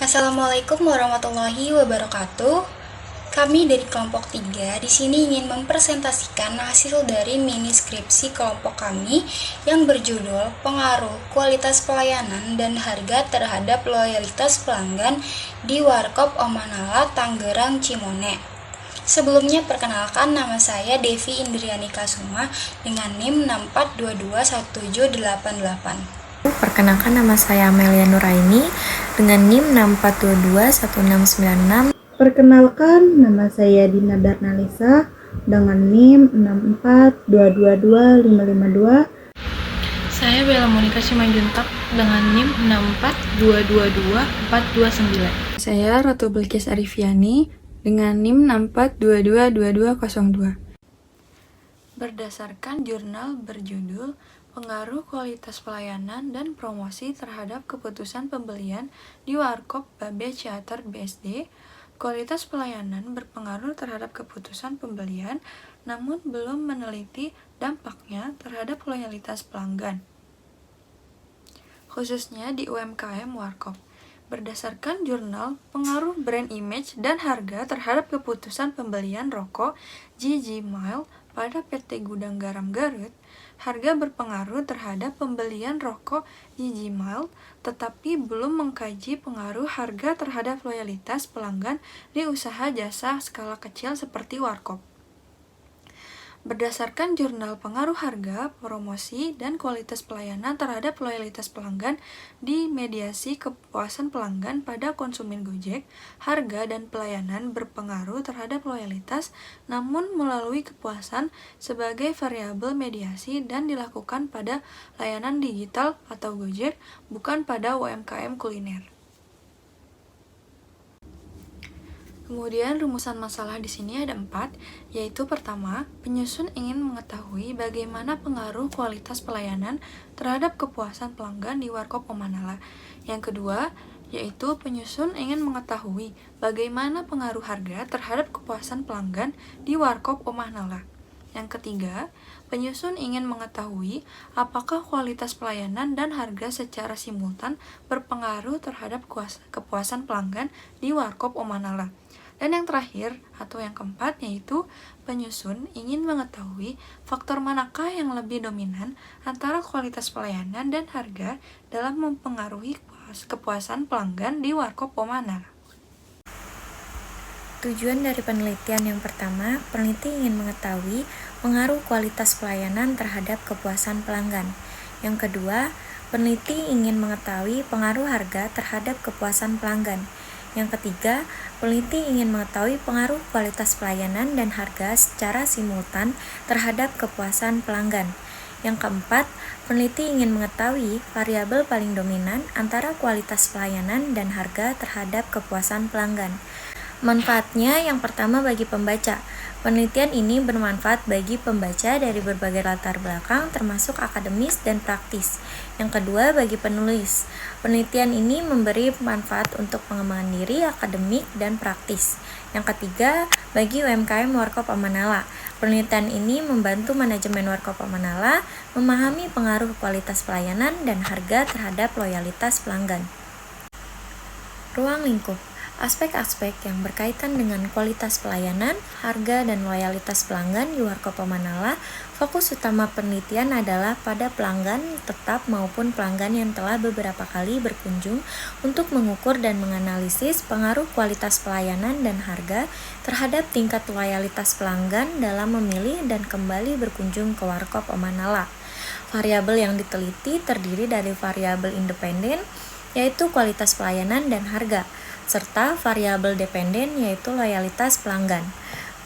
Assalamualaikum warahmatullahi wabarakatuh. Kami dari kelompok 3 di sini ingin mempresentasikan hasil dari mini skripsi kelompok kami yang berjudul Pengaruh Kualitas Pelayanan dan Harga Terhadap Loyalitas Pelanggan di Warkop Omanala, Tangerang, Cimone. Sebelumnya perkenalkan, nama saya Devi Indriani Kasuma dengan NIM 64221788. Perkenalkan, nama saya Amelia Nuraini dengan NIM 64221696. Perkenalkan, nama saya Dina Darnalisa dengan NIM 64222552. Saya Bella Monika Simanjuntak dengan NIM 642222429. Saya Ratu Bilqis Arifiani dengan NIM 64222202. Berdasarkan jurnal berjudul Pengaruh Kualitas Pelayanan dan Promosi Terhadap Keputusan Pembelian di Warkop Babe Ciater BSD, kualitas pelayanan berpengaruh terhadap keputusan pembelian, namun belum meneliti dampaknya terhadap loyalitas pelanggan, khususnya di UMKM Warkop. Berdasarkan jurnal Pengaruh Brand Image dan Harga Terhadap Keputusan Pembelian Rokok GG Mile pada PT Gudang Garam Garut, harga berpengaruh terhadap pembelian rokok GG Mile, tetapi belum mengkaji pengaruh harga terhadap loyalitas pelanggan di usaha jasa skala kecil seperti Warkop. Berdasarkan jurnal Pengaruh Harga, Promosi, dan Kualitas Pelayanan Terhadap Loyalitas Pelanggan di Mediasi Kepuasan Pelanggan pada Konsumen Gojek, harga dan pelayanan berpengaruh terhadap loyalitas, namun melalui kepuasan sebagai variabel mediasi dan dilakukan pada layanan digital atau Gojek, bukan pada UMKM kuliner. Kemudian rumusan masalah di sini ada 4, yaitu pertama, penyusun ingin mengetahui bagaimana pengaruh kualitas pelayanan terhadap kepuasan pelanggan di Warkop Omanala. Yang kedua, yaitu penyusun ingin mengetahui bagaimana pengaruh harga terhadap kepuasan pelanggan di Warkop Omanala. Yang ketiga, penyusun ingin mengetahui apakah kualitas pelayanan dan harga secara simultan berpengaruh terhadap kepuasan pelanggan di Warkop Omanala. Dan yang terakhir, atau yang keempat, yaitu penyusun ingin mengetahui faktor manakah yang lebih dominan antara kualitas pelayanan dan harga dalam mempengaruhi kepuasan pelanggan di Warkop Omanala. Tujuan dari penelitian yang pertama, peneliti ingin mengetahui pengaruh kualitas pelayanan terhadap kepuasan pelanggan. Yang kedua, peneliti ingin mengetahui pengaruh harga terhadap kepuasan pelanggan. Yang ketiga, peneliti ingin mengetahui pengaruh kualitas pelayanan dan harga secara simultan terhadap kepuasan pelanggan. Yang keempat, peneliti ingin mengetahui variabel paling dominan antara kualitas pelayanan dan harga terhadap kepuasan pelanggan. Manfaatnya yang pertama bagi pembaca. Penelitian ini bermanfaat bagi pembaca dari berbagai latar belakang termasuk akademis dan praktis. Yang kedua bagi penulis. Penelitian ini memberi manfaat untuk pengembangan diri akademik dan praktis. Yang ketiga bagi UMKM Warkop Omanala. Penelitian ini membantu manajemen Warkop Omanala memahami pengaruh kualitas pelayanan dan harga terhadap loyalitas pelanggan. Ruang lingkup. Aspek-aspek yang berkaitan dengan kualitas pelayanan, harga, dan loyalitas pelanggan di Warkop Omanala, fokus utama penelitian adalah pada pelanggan tetap maupun pelanggan yang telah beberapa kali berkunjung untuk mengukur dan menganalisis pengaruh kualitas pelayanan dan harga terhadap tingkat loyalitas pelanggan dalam memilih dan kembali berkunjung ke Warkop Omanala. Variabel yang diteliti terdiri dari variabel independen, yaitu kualitas pelayanan dan harga, serta variabel dependen yaitu loyalitas pelanggan.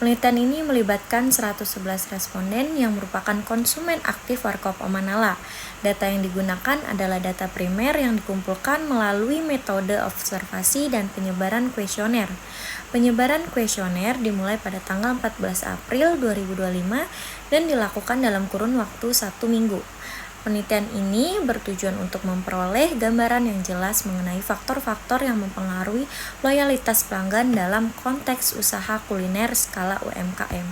Penelitian ini melibatkan 111 responden yang merupakan konsumen aktif Warkop Omanala. Data yang digunakan adalah data primer yang dikumpulkan melalui metode observasi dan penyebaran kuesioner. Penyebaran kuesioner dimulai pada tanggal 14 April 2025 dan dilakukan dalam kurun waktu 1 minggu. Penelitian ini bertujuan untuk memperoleh gambaran yang jelas mengenai faktor-faktor yang mempengaruhi loyalitas pelanggan dalam konteks usaha kuliner skala UMKM.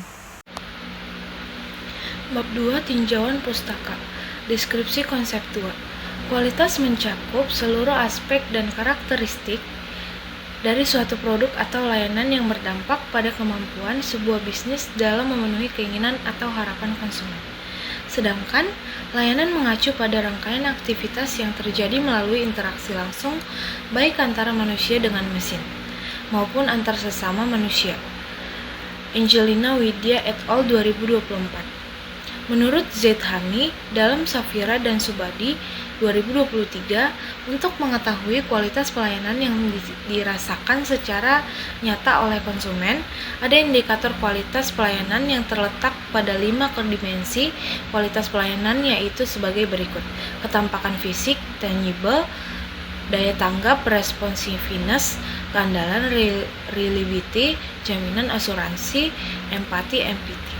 Bab 2 Tinjauan Pustaka. Deskripsi konseptual. Kualitas mencakup seluruh aspek dan karakteristik dari suatu produk atau layanan yang berdampak pada kemampuan sebuah bisnis dalam memenuhi keinginan atau harapan konsumen. Sedangkan, layanan mengacu pada rangkaian aktivitas yang terjadi melalui interaksi langsung baik antara manusia dengan mesin, maupun antar sesama manusia. Angelina Widya et al. 2024. Menurut Zethami dalam Safira dan Subadi 2023, untuk mengetahui kualitas pelayanan yang dirasakan secara nyata oleh konsumen, ada indikator kualitas pelayanan yang terletak pada 5 dimensi kualitas pelayanan, yaitu sebagai berikut: ketampakan fisik, tangible, daya tanggap, responsiveness, keandalan, reliability, jaminan, asuransi, empati, empathy.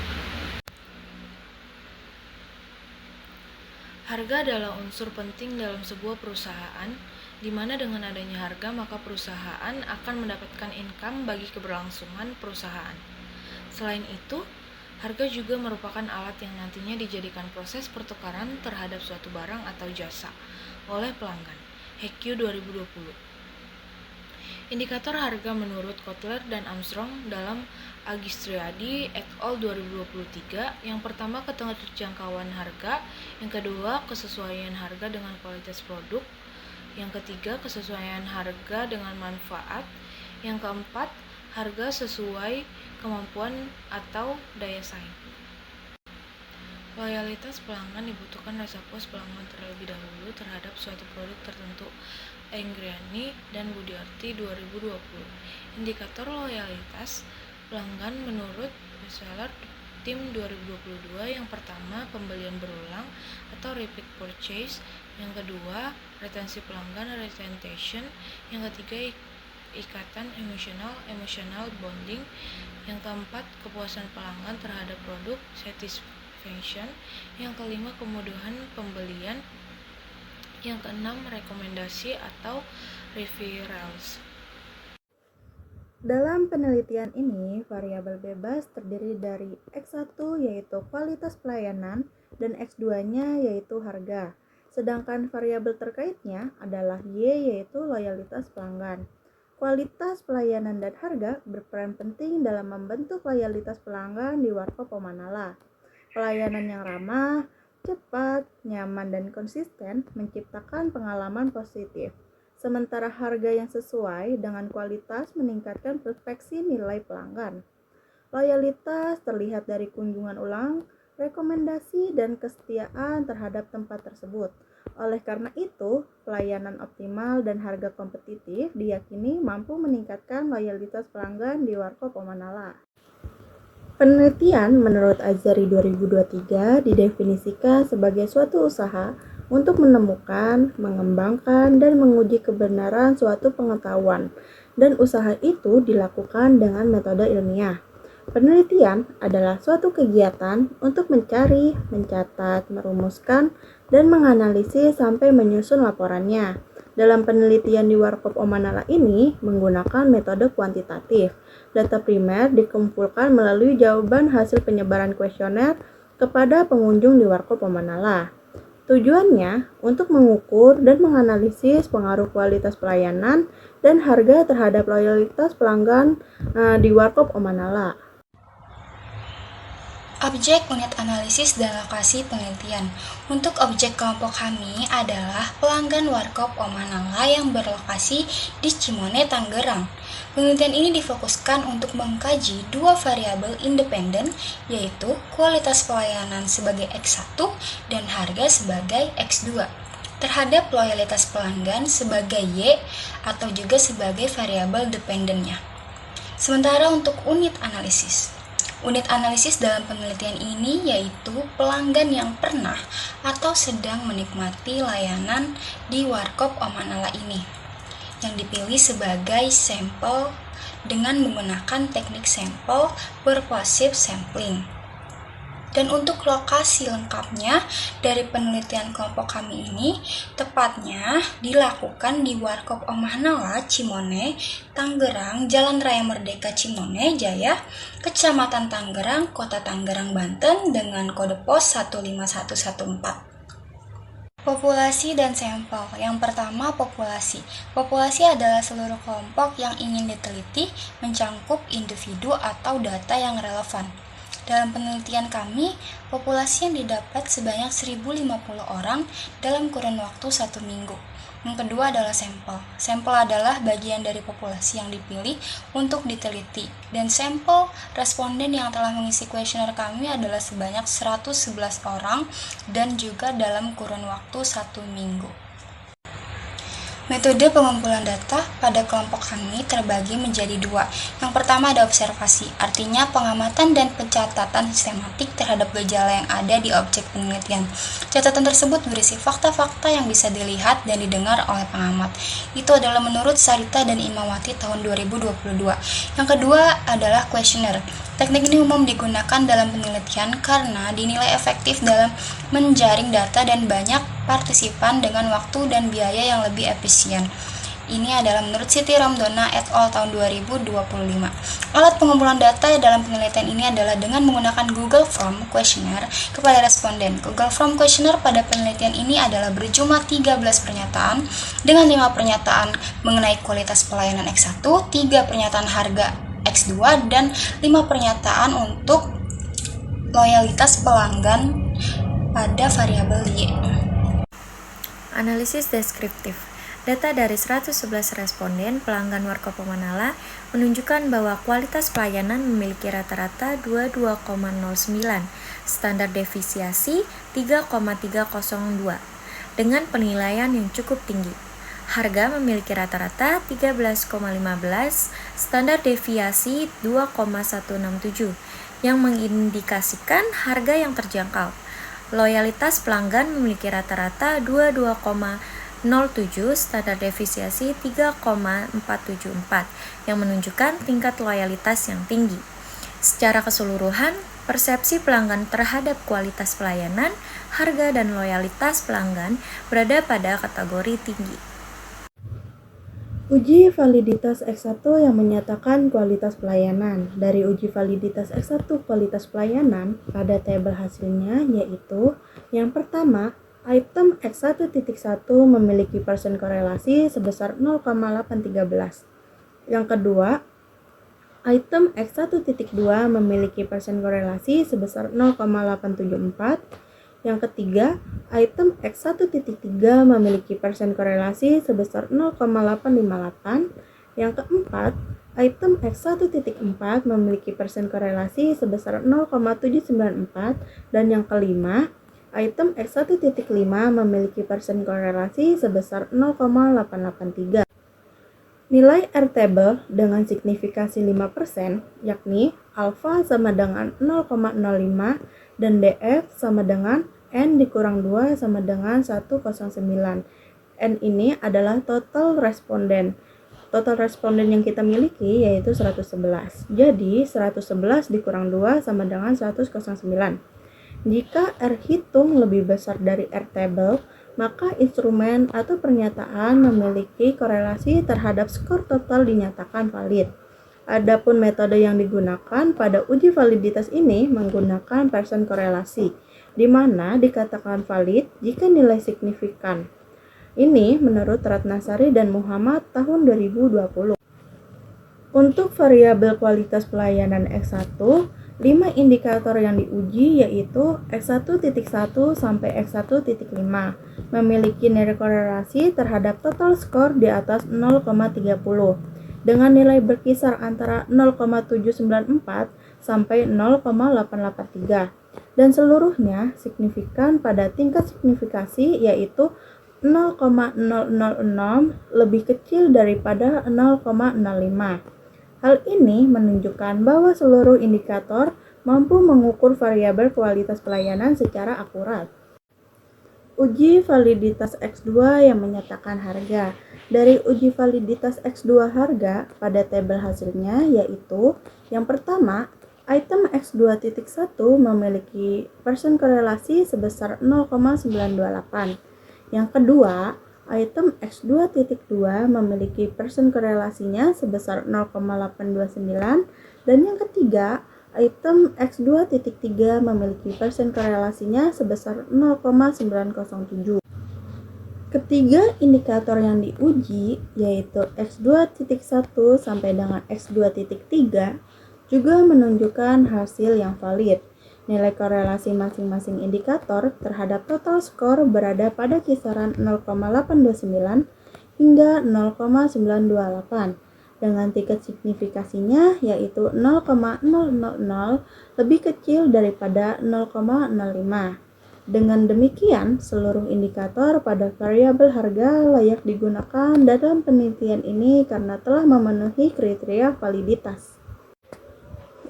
Harga adalah unsur penting dalam sebuah perusahaan, di mana dengan adanya harga maka perusahaan akan mendapatkan income bagi keberlangsungan perusahaan. Selain itu, harga juga merupakan alat yang nantinya dijadikan proses pertukaran terhadap suatu barang atau jasa oleh pelanggan. HQ 2020. Indikator harga menurut Kotler dan Armstrong dalam Agistriadi et al. 2023, yang pertama keterjangkauan harga, yang kedua kesesuaian harga dengan kualitas produk, yang ketiga kesesuaian harga dengan manfaat, yang keempat harga sesuai kemampuan atau daya saing. Loyalitas pelanggan dibutuhkan rasa puas pelanggan terlebih dahulu terhadap suatu produk tertentu. Angriani dan Budiarti 2020. Indikator loyalitas pelanggan menurut Bestseller Tim 2022, yang pertama pembelian berulang atau repeat purchase, yang kedua retensi pelanggan retention, yang ketiga ikatan emotional bonding, yang keempat kepuasan pelanggan terhadap produk satisfaction, yang kelima kemudahan pembelian, yang keenam rekomendasi atau referrals. Dalam penelitian ini, variabel bebas terdiri dari X1 yaitu kualitas pelayanan dan X2-nya yaitu harga. Sedangkan variabel terkaitnya adalah Y yaitu loyalitas pelanggan. Kualitas pelayanan dan harga berperan penting dalam membentuk loyalitas pelanggan di Warkop Omanala. Pelayanan yang ramah, cepat, nyaman, dan konsisten menciptakan pengalaman positif. Sementara harga yang sesuai dengan kualitas meningkatkan persepsi nilai pelanggan. Loyalitas terlihat dari kunjungan ulang, rekomendasi, dan kesetiaan terhadap tempat tersebut. Oleh karena itu, pelayanan optimal dan harga kompetitif diyakini mampu meningkatkan loyalitas pelanggan di Warkop Omanala. Penelitian menurut Azari 2023 didefinisikan sebagai suatu usaha untuk menemukan, mengembangkan, dan menguji kebenaran suatu pengetahuan, dan usaha itu dilakukan dengan metode ilmiah. Penelitian adalah suatu kegiatan untuk mencari, mencatat, merumuskan, dan menganalisis sampai menyusun laporannya. Dalam penelitian di Warkop Omanala ini menggunakan metode kuantitatif. Data primer dikumpulkan melalui jawaban hasil penyebaran kuesioner kepada pengunjung di Warkop Omanala. Tujuannya untuk mengukur dan menganalisis pengaruh kualitas pelayanan dan harga terhadap loyalitas pelanggan di Warkop Omanala. Objek unit analisis dan lokasi penelitian. Untuk objek kelompok kami adalah pelanggan Warkop Omanala yang berlokasi di Cimone, Tangerang. Penelitian ini difokuskan untuk mengkaji dua variabel independen, yaitu kualitas pelayanan sebagai X1 dan harga sebagai X2, terhadap loyalitas pelanggan sebagai Y atau juga sebagai variabel dependennya. Sementara untuk unit analisis dalam penelitian ini yaitu pelanggan yang pernah atau sedang menikmati layanan di Warkop Omanala ini, yang dipilih sebagai sampel dengan menggunakan teknik sampel pervasive sampling. Dan untuk lokasi lengkapnya dari penelitian kelompok kami ini tepatnya dilakukan di Warkop Omanala, Cimone, Tangerang, Jalan Raya Merdeka Cimone Jaya, Kecamatan Tangerang, Kota Tangerang, Banten dengan kode pos 15114. Populasi dan sampel. Yang pertama, populasi. Populasi adalah seluruh kelompok yang ingin diteliti, mencangkup individu atau data yang relevan. Dalam penelitian kami, populasi yang didapat sebanyak 1050 orang dalam kurun waktu 1 minggu. Yang kedua adalah sampel. Sampel adalah bagian dari populasi yang dipilih untuk diteliti. Dan sampel responden yang telah mengisi kuesioner kami adalah sebanyak 111 orang dan juga dalam kurun waktu 1 minggu. Metode pengumpulan data pada kelompok kami terbagi menjadi 2. Yang pertama ada observasi, artinya pengamatan dan pencatatan sistematik terhadap gejala yang ada di objek penelitian. Catatan tersebut berisi fakta-fakta yang bisa dilihat dan didengar oleh pengamat. Itu adalah menurut Sarita dan Imawati tahun 2022. Yang kedua adalah kuesioner. Teknik ini umum digunakan dalam penelitian karena dinilai efektif dalam menjaring data dan banyak partisipan dengan waktu dan biaya yang lebih efisien. Ini adalah menurut Siti Ramdona et al. Tahun 2025. Alat pengumpulan data dalam penelitian ini adalah dengan menggunakan Google Form Questionnaire kepada responden. Google Form Questionnaire pada penelitian ini adalah berjumlah 13 pernyataan dengan 5 pernyataan mengenai kualitas pelayanan X1, 3 pernyataan harga X2, dan 5 pernyataan untuk loyalitas pelanggan pada variabel Y. Analisis deskriptif. Data dari 111 responden pelanggan Warkop Manala menunjukkan bahwa kualitas pelayanan memiliki rata-rata 22,09, standar defisiasi 3,302, dengan penilaian yang cukup tinggi. Harga memiliki rata-rata 13,15, standar deviasi 2,167, yang mengindikasikan harga yang terjangkau. Loyalitas pelanggan memiliki rata-rata 22,07, standar defisiasi 3,474, yang menunjukkan tingkat loyalitas yang tinggi. Secara keseluruhan, persepsi pelanggan terhadap kualitas pelayanan, harga, dan loyalitas pelanggan berada pada kategori tinggi. Uji validitas X1 yang menyatakan kualitas pelayanan. Dari uji validitas X1 kualitas pelayanan pada tabel hasilnya yaitu yang pertama, item X1.1 memiliki persen korelasi sebesar 0,813. Yang kedua, item X1.2 memiliki persen korelasi sebesar 0,874. Yang ketiga, item X1.3 memiliki persen korelasi sebesar 0,858. Yang keempat, item X1.4 memiliki persen korelasi sebesar 0,794. Dan yang kelima, item X1.5 memiliki persen korelasi sebesar 0,883. Nilai R-table dengan signifikasi 5%, yakni alfa sama dengan 0,05 dan DF sama dengan N dikurang 2 sama dengan 109. N ini adalah total responden. Total responden yang kita miliki yaitu 111. Jadi 111 dikurang 2 sama dengan 109. Jika R hitung lebih besar dari R-table, maka instrumen atau pernyataan memiliki korelasi terhadap skor total dinyatakan valid. Adapun metode yang digunakan pada uji validitas ini menggunakan persen korelasi, di mana dikatakan valid jika nilai signifikan. Ini menurut Ratnasari dan Muhammad tahun 2020. Untuk variabel kualitas pelayanan X1, 5 indikator yang diuji yaitu X1.1 sampai X1.5 memiliki nilai korelasi terhadap total skor di atas 0,30 dengan nilai berkisar antara 0,794 sampai 0,883 dan seluruhnya signifikan pada tingkat signifikasi yaitu 0,006 lebih kecil daripada 0,05. Hal ini menunjukkan bahwa seluruh indikator mampu mengukur variabel kualitas pelayanan secara akurat. Uji validitas X2 yang menyatakan harga. Dari uji validitas X2 harga pada tabel hasilnya yaitu yang pertama, item X2.1 memiliki persen korelasi sebesar 0,928. Yang kedua, item X2.2 memiliki persen korelasinya sebesar 0,829 dan yang ketiga, item X2.3 memiliki persen korelasinya sebesar 0,907. Ketiga indikator yang diuji yaitu X2.1 sampai dengan X2.3 juga menunjukkan hasil yang valid. Nilai korelasi masing-masing indikator terhadap total skor berada pada kisaran 0,829 hingga 0,928 dengan tingkat signifikasinya yaitu 0,000 lebih kecil daripada 0,05. Dengan demikian, seluruh indikator pada variabel harga layak digunakan dalam penelitian ini karena telah memenuhi kriteria validitas.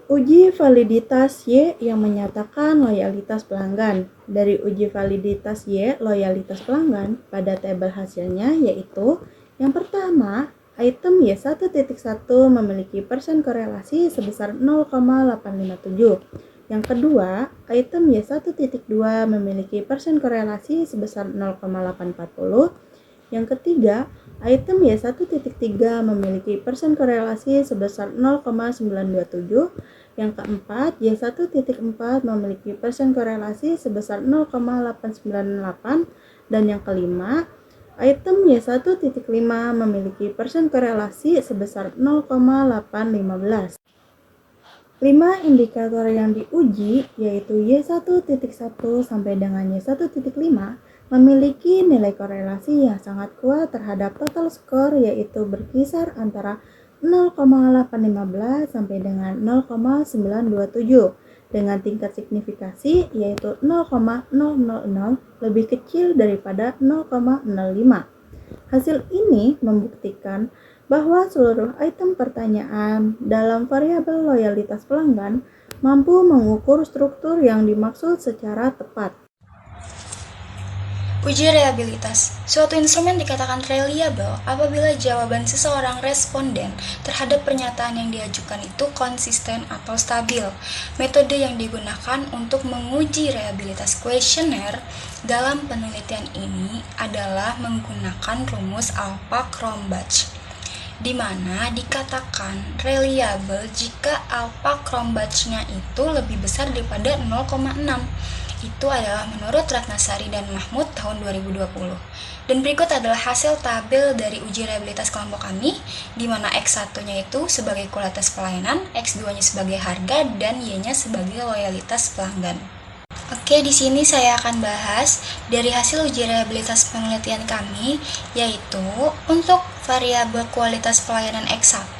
Uji validitas Y yang menyatakan loyalitas pelanggan. Dari uji validitas Y loyalitas pelanggan pada tabel hasilnya yaitu yang pertama, item Y1.1 memiliki persen korelasi sebesar 0,857. Yang kedua, item Y1.2 memiliki persen korelasi sebesar 0,840. Yang ketiga, item Y1.3 memiliki persen korelasi sebesar 0,927. Yang keempat, Y1.4 memiliki persen korelasi sebesar 0,898. Dan yang kelima, item Y1.5 memiliki persen korelasi sebesar 0,815. 5 indikator yang diuji yaitu Y1.1 sampai dengan Y1.5 memiliki nilai korelasi yang sangat kuat terhadap total skor yaitu berkisar antara 0,815 sampai dengan 0,927 dengan tingkat signifikasi yaitu 0,000 lebih kecil daripada 0,05. Hasil ini membuktikan bahwa seluruh item pertanyaan dalam variabel loyalitas pelanggan mampu mengukur struktur yang dimaksud secara tepat. Uji reliabilitas. Suatu instrumen dikatakan reliable apabila jawaban seseorang responden terhadap pernyataan yang diajukan itu konsisten atau stabil. Metode yang digunakan untuk menguji reliabilitas kuesioner dalam penelitian ini adalah menggunakan rumus Alpha-Cronbach, di mana dikatakan reliable jika Alpha-Cronbach-nya itu lebih besar daripada 0,6. Itu adalah menurut Ratnasari dan Mahmud tahun 2020. Dan berikut adalah hasil tabel dari uji reliabilitas kelompok kami, di mana X1-nya itu sebagai kualitas pelayanan, X2-nya sebagai harga, dan Y-nya sebagai loyalitas pelanggan. Oke, di sini saya akan bahas dari hasil uji reliabilitas penelitian kami, yaitu untuk variabel kualitas pelayanan X1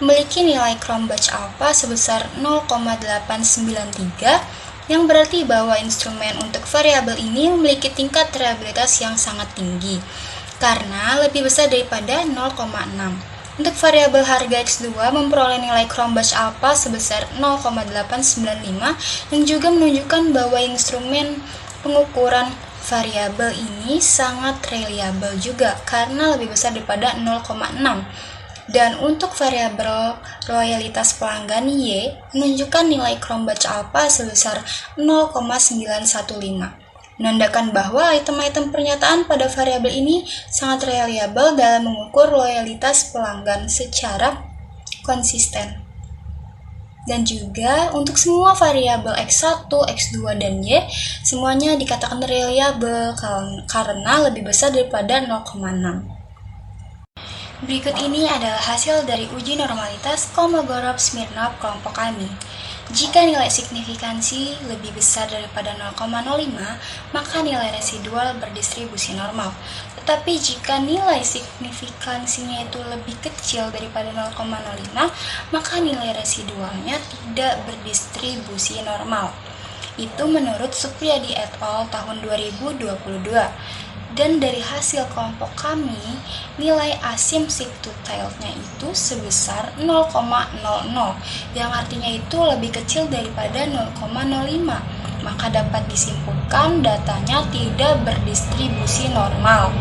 memiliki nilai Cronbach alpha sebesar 0,893, yang berarti bahwa instrumen untuk variabel ini memiliki tingkat reliabilitas yang sangat tinggi, karena lebih besar daripada 0,6. Untuk variabel harga X2 memperoleh nilai Cronbach alpha sebesar 0,895 yang juga menunjukkan bahwa instrumen pengukuran variabel ini sangat reliable juga karena lebih besar daripada 0,6. Dan untuk variabel loyalitas pelanggan Y menunjukkan nilai Cronbach alpha sebesar 0,915. Menandakan bahwa item-item pernyataan pada variabel ini sangat reliable dalam mengukur loyalitas pelanggan secara konsisten. Dan juga untuk semua variabel X1, X2, dan Y semuanya dikatakan reliable karena lebih besar daripada 0,6. Berikut ini adalah hasil dari uji normalitas Kolmogorov-Smirnov kelompok kami. Jika nilai signifikansi lebih besar daripada 0,05, maka nilai residual berdistribusi normal. Tetapi jika nilai signifikansinya itu lebih kecil daripada 0,05, maka nilai residualnya tidak berdistribusi normal. Itu menurut Supriyadi et al. Tahun 2022. Dan dari hasil kelompok kami, nilai asymptotic-nya itu sebesar 0,00, yang artinya itu lebih kecil daripada 0,05. Maka dapat disimpulkan datanya tidak berdistribusi normal.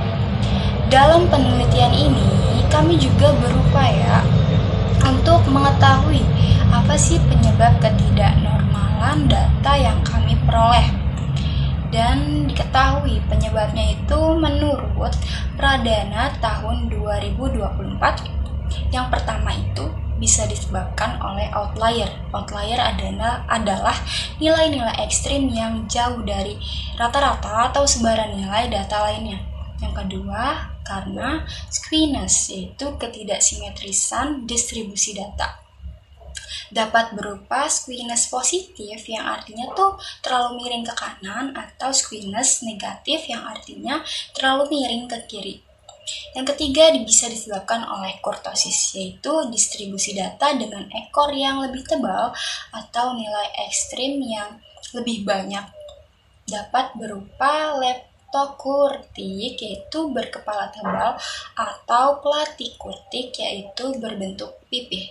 Dalam penelitian ini, kami juga berupaya untuk mengetahui apa sih penyebab ketidaknormalan data yang kami peroleh. Dan diketahui penyebabnya itu menurut Pradana tahun 2024. Yang pertama itu bisa disebabkan oleh outlier. Outlier adalah nilai-nilai ekstrim yang jauh dari rata-rata atau sebaran nilai data lainnya. Yang kedua, karena skewness, yaitu ketidaksimetrisan distribusi data. Dapat berupa skewness positif yang artinya tuh terlalu miring ke kanan, atau skewness negatif yang artinya terlalu miring ke kiri. Yang ketiga bisa disebabkan oleh kurtosis, yaitu distribusi data dengan ekor yang lebih tebal atau nilai ekstrim yang lebih banyak. Dapat berupa leptokurtik, yaitu berkepala tebal, atau platikurtik, yaitu berbentuk pipih.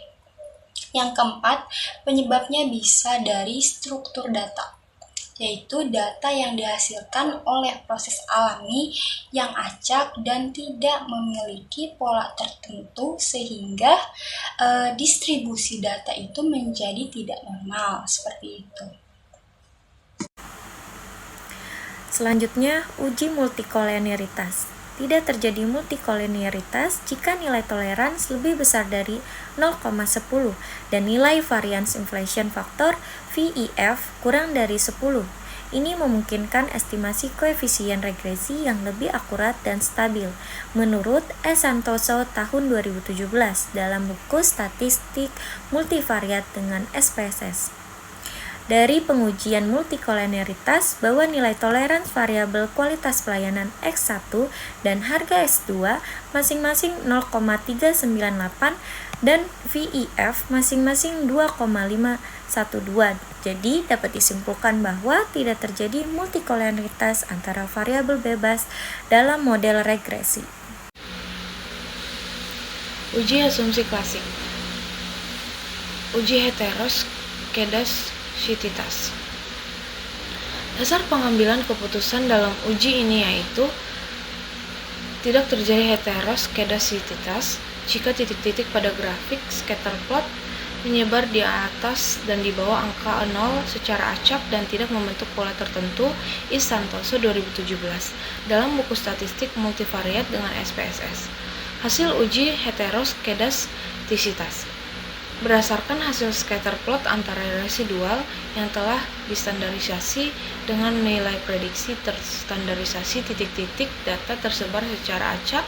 Yang keempat, penyebabnya bisa dari struktur data, yaitu data yang dihasilkan oleh proses alami yang acak dan tidak memiliki pola tertentu, sehingga distribusi data itu menjadi tidak normal, seperti itu. Selanjutnya, uji multikoliniaritas. Tidak terjadi multikoliniaritas jika nilai tolerans lebih besar dari 0,10 dan nilai variance inflation factor VIF kurang dari 10. Ini memungkinkan estimasi koefisien regresi yang lebih akurat dan stabil, menurut S. Santoso tahun 2017 dalam buku Statistik Multivariat dengan SPSS. Dari pengujian multikoliniaritas bahwa nilai tolerans variabel kualitas pelayanan X1 dan harga S2 masing-masing 0,398 dan VIF masing-masing 2,512. Jadi dapat disimpulkan bahwa tidak terjadi multikoliniaritas antara variabel bebas dalam model regresi. Uji asumsi klasik. Uji heteroskedasisitas. Dasar pengambilan keputusan dalam uji ini yaitu tidak terjadi heteroskedasisitas jika titik-titik pada grafik scatter plot menyebar di atas dan di bawah angka 0 secara acak dan tidak membentuk pola tertentu. S. Santoso 2017 dalam buku Statistik Multivariat dengan SPSS. Hasil uji heteroskedasisitas berdasarkan hasil scatter plot antara residual yang telah distandarisasi dengan nilai prediksi terstandarisasi titik-titik data tersebar secara acak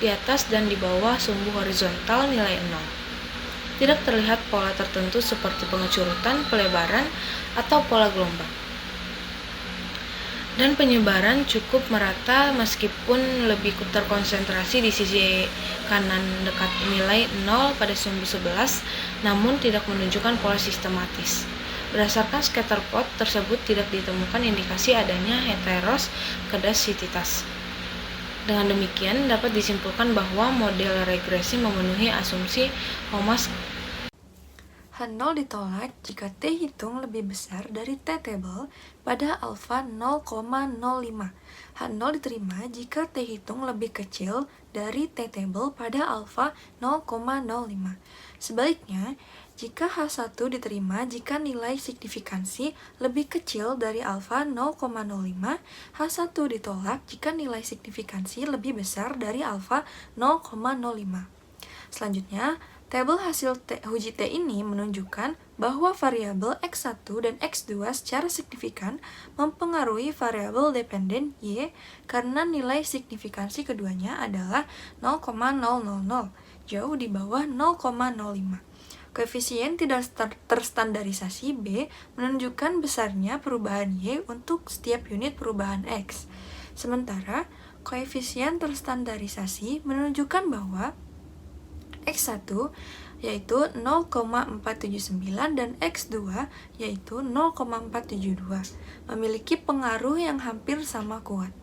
di atas dan di bawah sumbu horizontal nilai 0. Tidak terlihat pola tertentu seperti pengecurutan, pelebaran, atau pola gelombang. Dan penyebaran cukup merata meskipun lebih terkonsentrasi di sisi kanan dekat nilai 0 pada sumbu 11, namun tidak menunjukkan pola sistematis. Berdasarkan scatter plot tersebut tidak ditemukan indikasi adanya heteroskedasisitas. Dengan demikian dapat disimpulkan bahwa model regresi memenuhi asumsi H0 ditolak jika T hitung lebih besar dari T table pada alfa 0,05. H0 diterima jika T hitung lebih kecil dari T table pada alfa 0,05. Sebaliknya, jika H1 diterima jika nilai signifikansi lebih kecil dari alfa 0,05, H1 ditolak jika nilai signifikansi lebih besar dari alfa 0,05. Selanjutnya, tabel hasil uji T ini menunjukkan bahwa variabel X1 dan X2 secara signifikan mempengaruhi variabel dependen Y karena nilai signifikansi keduanya adalah 0,000, jauh di bawah 0,05. Koefisien tidak terstandarisasi B menunjukkan besarnya perubahan Y untuk setiap unit perubahan X. Sementara, koefisien terstandarisasi menunjukkan bahwa X1 yaitu 0,479 dan X2 yaitu 0,472 memiliki pengaruh yang hampir sama kuat.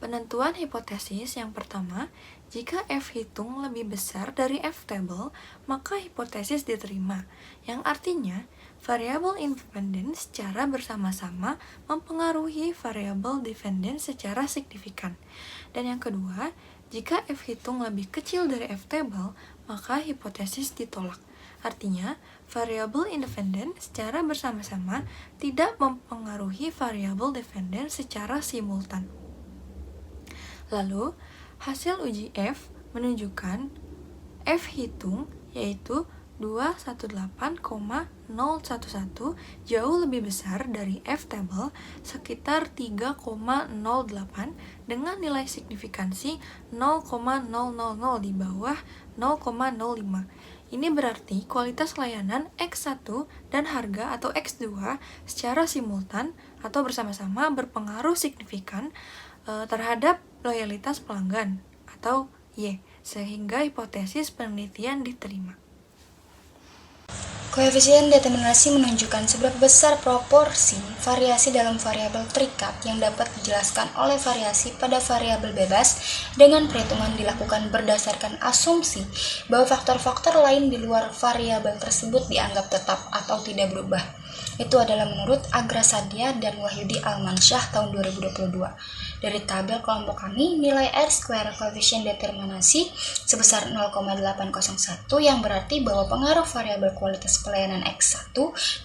Penentuan hipotesis yang pertama, jika F hitung lebih besar dari F table, maka hipotesis diterima, yang artinya variabel independen secara bersama-sama mempengaruhi variabel dependen secara signifikan. Dan yang kedua, jika F hitung lebih kecil dari F table, maka hipotesis ditolak. Artinya, variabel independen secara bersama-sama tidak mempengaruhi variabel dependen secara simultan. Lalu, hasil uji F menunjukkan F hitung yaitu 218,000 0,11 jauh lebih besar dari F-table sekitar 3,08 dengan nilai signifikansi 0,000 di bawah 0,05. Ini berarti kualitas layanan X1 dan harga atau X2 secara simultan atau bersama-sama berpengaruh signifikan terhadap loyalitas pelanggan atau Y, sehingga hipotesis penelitian diterima. Koefisien determinasi menunjukkan seberapa besar proporsi variasi dalam variabel terikat yang dapat dijelaskan oleh variasi pada variabel bebas dengan perhitungan dilakukan berdasarkan asumsi bahwa faktor-faktor lain di luar variabel tersebut dianggap tetap atau tidak berubah. Itu adalah menurut Agra Sadia dan Wahyudi Almansyah tahun 2022. Dari tabel kelompok kami, nilai R-square koefisien determinasi sebesar 0,801 yang berarti bahwa pengaruh variabel kualitas pelayanan X1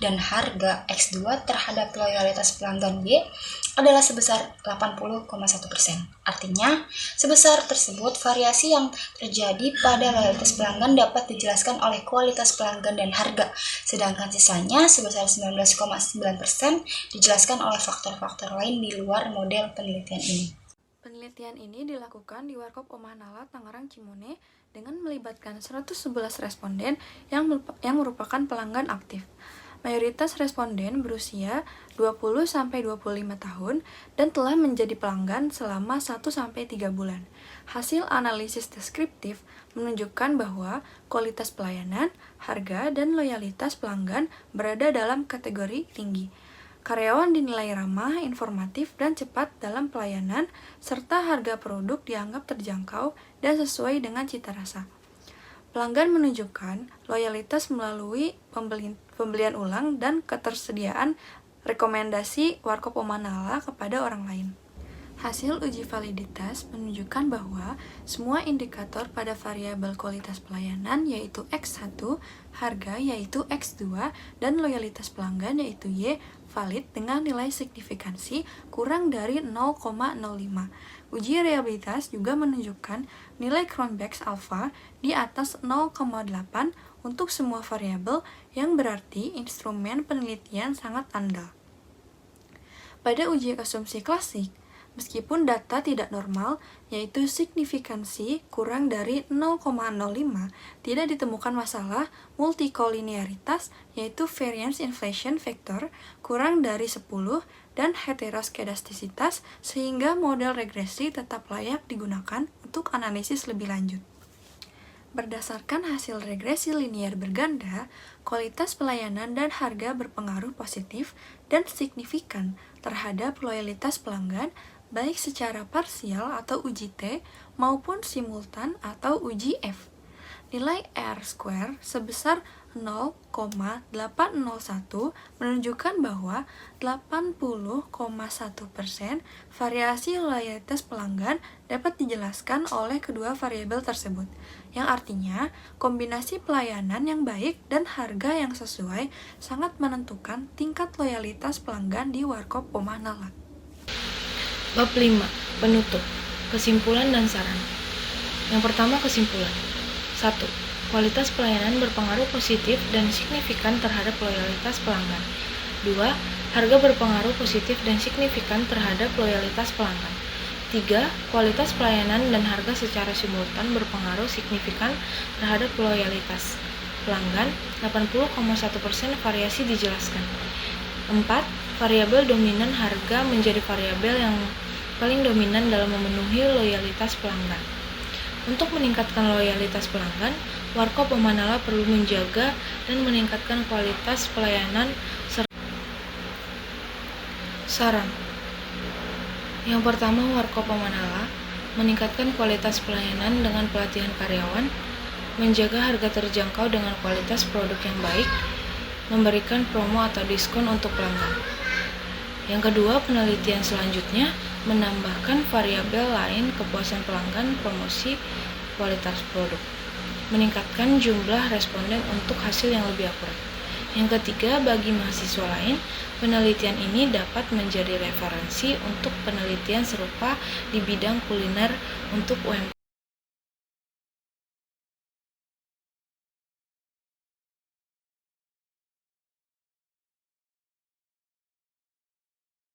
dan harga X2 terhadap loyalitas pelanggan Y adalah sebesar 80,1%. Artinya, sebesar tersebut variasi yang terjadi pada loyalitas pelanggan dapat dijelaskan oleh kualitas pelanggan dan harga, sedangkan sisanya sebesar 19,9% dijelaskan oleh faktor-faktor lain di luar model penelitian ini. Penelitian ini dilakukan di Warkop Omah Nala, Tangerang Cimone dengan melibatkan 111 responden yang merupakan pelanggan aktif. Mayoritas responden berusia 20-25 tahun dan telah menjadi pelanggan selama 1-3 bulan. Hasil analisis deskriptif menunjukkan bahwa kualitas pelayanan, harga, dan loyalitas pelanggan berada dalam kategori tinggi. Karyawan dinilai ramah, informatif, dan cepat dalam pelayanan, serta harga produk dianggap terjangkau dan sesuai dengan cita rasa. Pelanggan menunjukkan loyalitas melalui pembelian ulang dan ketersediaan rekomendasi Warkop Omah Nala kepada orang lain. Hasil uji validitas menunjukkan bahwa semua indikator pada variabel kualitas pelayanan yaitu X1, harga yaitu X2, dan loyalitas pelanggan yaitu Y valid dengan nilai signifikansi kurang dari 0,05. Uji reliabilitas juga menunjukkan nilai Cronbach's alpha di atas 0,8 untuk semua variabel yang berarti instrumen penelitian sangat andal. Pada uji asumsi klasik, meskipun data tidak normal, yaitu signifikansi kurang dari 0,05, tidak ditemukan masalah multikolinearitas, yaitu variance inflation factor kurang dari 10, dan heteroskedastisitas, sehingga model regresi tetap layak digunakan untuk analisis lebih lanjut. Berdasarkan hasil regresi linear berganda, kualitas pelayanan dan harga berpengaruh positif dan signifikan terhadap loyalitas pelanggan, baik secara parsial atau uji T maupun simultan atau uji F. Nilai R-square sebesar 0,801 menunjukkan bahwa 80,1% variasi loyalitas pelanggan dapat dijelaskan oleh kedua variabel tersebut, yang artinya kombinasi pelayanan yang baik dan harga yang sesuai sangat menentukan tingkat loyalitas pelanggan di Warkop Omah Nala. Bab 5. Penutup. Kesimpulan dan saran. Yang pertama, kesimpulan. 1. Kualitas pelayanan berpengaruh positif dan signifikan terhadap loyalitas pelanggan. 2. Harga berpengaruh positif dan signifikan terhadap loyalitas pelanggan. 3. Kualitas pelayanan dan harga secara simultan berpengaruh signifikan terhadap loyalitas pelanggan. 80,1% variasi dijelaskan. 4. Variabel dominan harga menjadi variabel yang paling dominan dalam memenuhi loyalitas pelanggan. Untuk meningkatkan loyalitas pelanggan, Warkop Omah Nala perlu menjaga dan meningkatkan kualitas pelayanan serta saran. Yang pertama, Warkop Omah Nala meningkatkan kualitas pelayanan dengan pelatihan karyawan, menjaga harga terjangkau dengan kualitas produk yang baik, memberikan promo atau diskon untuk pelanggan. Yang kedua, penelitian selanjutnya menambahkan variabel lain kepuasan pelanggan, promosi, kualitas produk, meningkatkan jumlah responden untuk hasil yang lebih akurat. Yang ketiga, bagi mahasiswa lain, penelitian ini dapat menjadi referensi untuk penelitian serupa di bidang kuliner untuk UMKM.